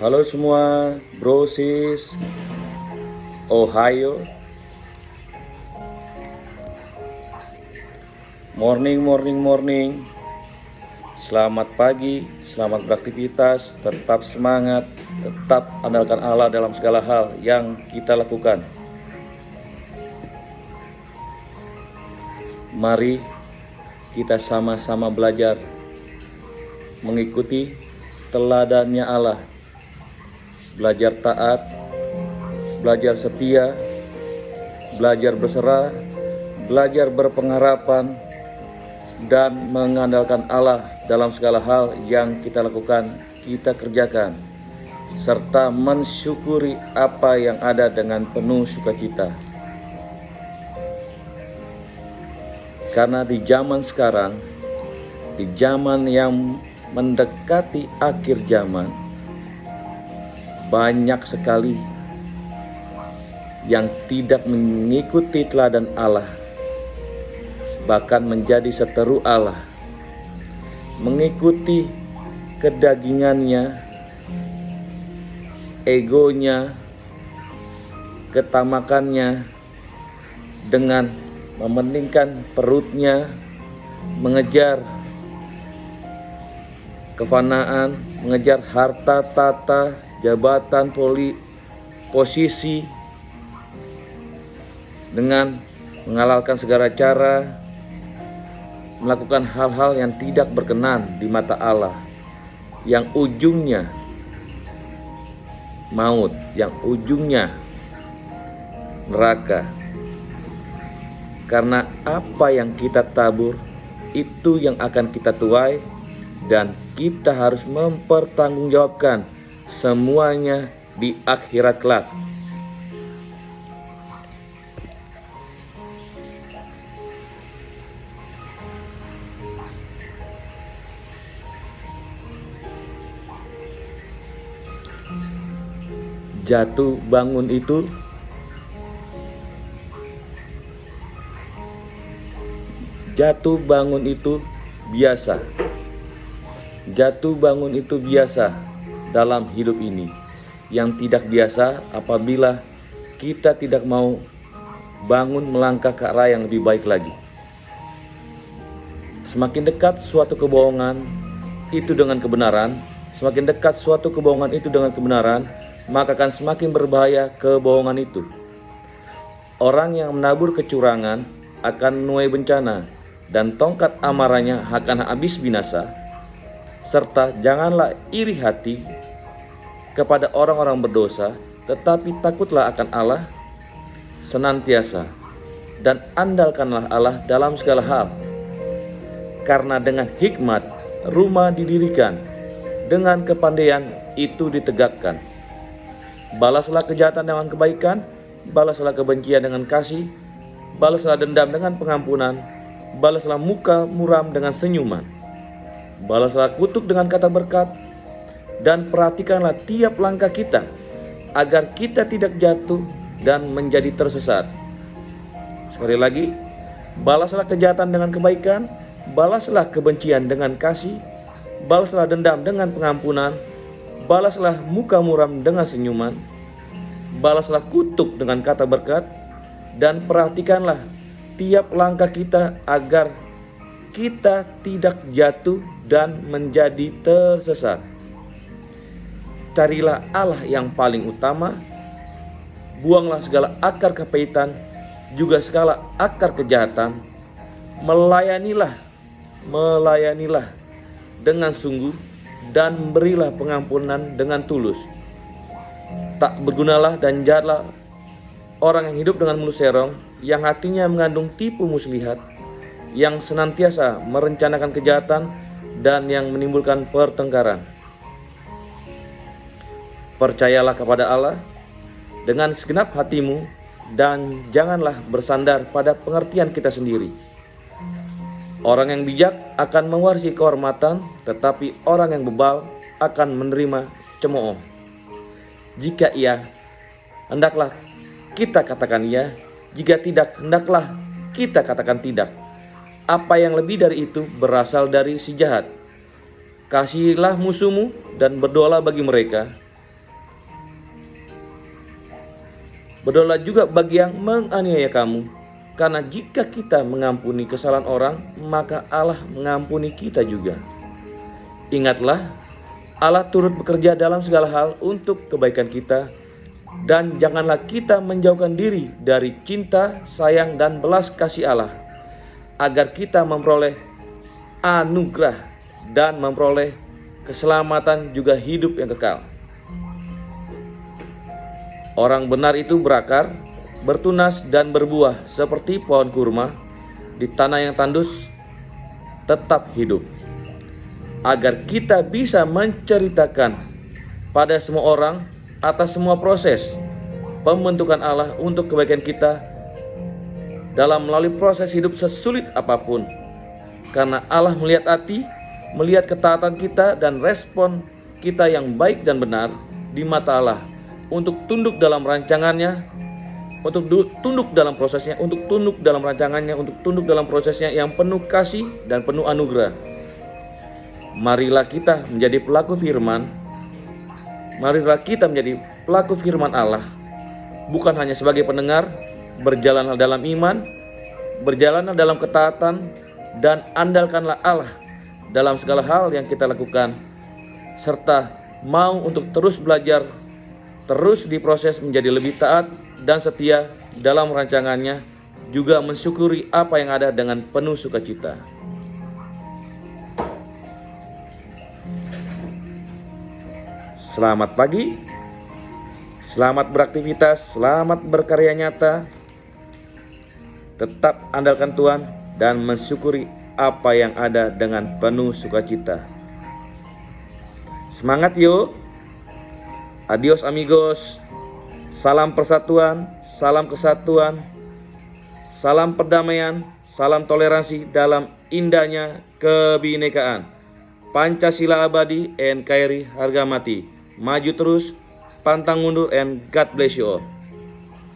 Halo semua, bro, sis, Ohio. Morning, morning, morning. Selamat pagi, selamat beraktivitas, tetap semangat, tetap andalkan Allah dalam segala hal yang kita lakukan. Mari kita sama-sama belajar mengikuti teladannya Allah. Belajar taat, belajar setia, belajar berserah, belajar berpengharapan, dan mengandalkan Allah dalam segala hal yang kita lakukan, kita kerjakan, serta mensyukuri apa yang ada dengan penuh sukacita. Karena di zaman sekarang, di zaman yang mendekati akhir zaman, banyak sekali yang tidak mengikuti teladan Allah, bahkan menjadi seteru Allah, mengikuti kedagingannya, egonya, ketamakannya, dengan mementingkan perutnya, mengejar kefanaan, mengejar harta tahta, jabatan, posisi, dengan menghalalkan segala cara, melakukan hal-hal yang tidak berkenan di mata Allah, yang ujungnya maut, yang ujungnya neraka. Karena apa yang kita tabur, itu yang akan kita tuai, dan kita harus mempertanggungjawabkan semuanya di akhirat kelak. Jatuh bangun itu biasa. Jatuh bangun itu biasa dalam hidup ini. Yang tidak biasa apabila kita tidak mau bangun melangkah ke arah yang lebih baik lagi. Semakin dekat suatu kebohongan itu dengan kebenaran, semakin dekat suatu kebohongan itu dengan kebenaran, maka akan semakin berbahaya kebohongan itu. Orang yang menabur kecurangan akan menuai bencana, dan tongkat amarahnya akan habis binasa. Serta janganlah iri hati kepada orang-orang berdosa, tetapi takutlah akan Allah senantiasa, dan andalkanlah Allah dalam segala hal. Karena dengan hikmat rumah didirikan, dengan kepandaian itu ditegakkan. Balaslah kejahatan dengan kebaikan, balaslah kebencian dengan kasih, balaslah dendam dengan pengampunan, balaslah muka muram dengan senyuman, balaslah kutuk dengan kata berkat, dan perhatikanlah tiap langkah kita, agar kita tidak jatuh dan menjadi tersesat. Sekali lagi, balaslah kejahatan dengan kebaikan, balaslah kebencian dengan kasih, balaslah dendam dengan pengampunan, balaslah muka muram dengan senyuman, balaslah kutuk dengan kata berkat, dan perhatikanlah tiap langkah kita agar kita tidak jatuh dan menjadi tersesat. Carilah Allah yang paling utama, buanglah segala akar kepahitan, juga segala akar kejahatan. Melayanilah dengan sungguh, dan berilah pengampunan dengan tulus. Tak bergunalah dan jahatlah orang yang hidup dengan mulut serong, yang hatinya mengandung tipu muslihat, yang senantiasa merencanakan kejahatan, dan yang menimbulkan pertengkaran. Percayalah kepada Allah dengan segenap hatimu, dan janganlah bersandar pada pengertian kita sendiri. Orang yang bijak akan mewarisi kehormatan, tetapi orang yang bebal akan menerima cemooh. Jika iya, hendaklah kita katakan iya; jika tidak, hendaklah kita katakan tidak. Apa yang lebih dari itu berasal dari si jahat. Kasihilah musuhmu dan berdoalah bagi mereka, Berdoalah juga bagi yang menganiaya kamu, karena jika kita mengampuni kesalahan orang, maka Allah mengampuni kita juga. Ingatlah, Allah turut bekerja dalam segala hal untuk kebaikan kita, dan janganlah kita menjauhkan diri dari cinta, sayang, dan belas kasih Allah, agar kita memperoleh anugerah dan memperoleh keselamatan juga hidup yang kekal. Orang benar itu berakar, bertunas dan berbuah seperti pohon kurma di tanah yang tandus, tetap hidup. Agar kita bisa menceritakan pada semua orang atas semua proses pembentukan Allah untuk kebaikan kita dalam melalui proses hidup sesulit apapun. Karena Allah melihat hati, melihat ketaatan kita dan respon kita yang baik dan benar di mata Allah, untuk tunduk dalam rancangannya, untuk tunduk dalam prosesnya, untuk tunduk dalam rancangannya, untuk tunduk dalam prosesnya yang penuh kasih dan penuh anugerah. Marilah kita menjadi pelaku firman. Marilah kita menjadi pelaku firman Allah, bukan hanya sebagai pendengar. Berjalanlah dalam iman, berjalanlah dalam ketaatan, dan andalkanlah Allah dalam segala hal yang kita lakukan, serta mau untuk terus belajar, terus diproses menjadi lebih taat dan setia dalam rancangannya, juga mensyukuri apa yang ada dengan penuh sukacita. Selamat pagi, selamat beraktivitas, selamat berkarya nyata. Tetap andalkan Tuhan dan mensyukuri apa yang ada dengan penuh sukacita. Semangat yuk. Adios amigos. Salam persatuan, salam kesatuan, salam perdamaian, salam toleransi dalam indahnya kebinekaan. Pancasila abadi, NKRI harga mati. Maju terus, pantang mundur, and God bless you all.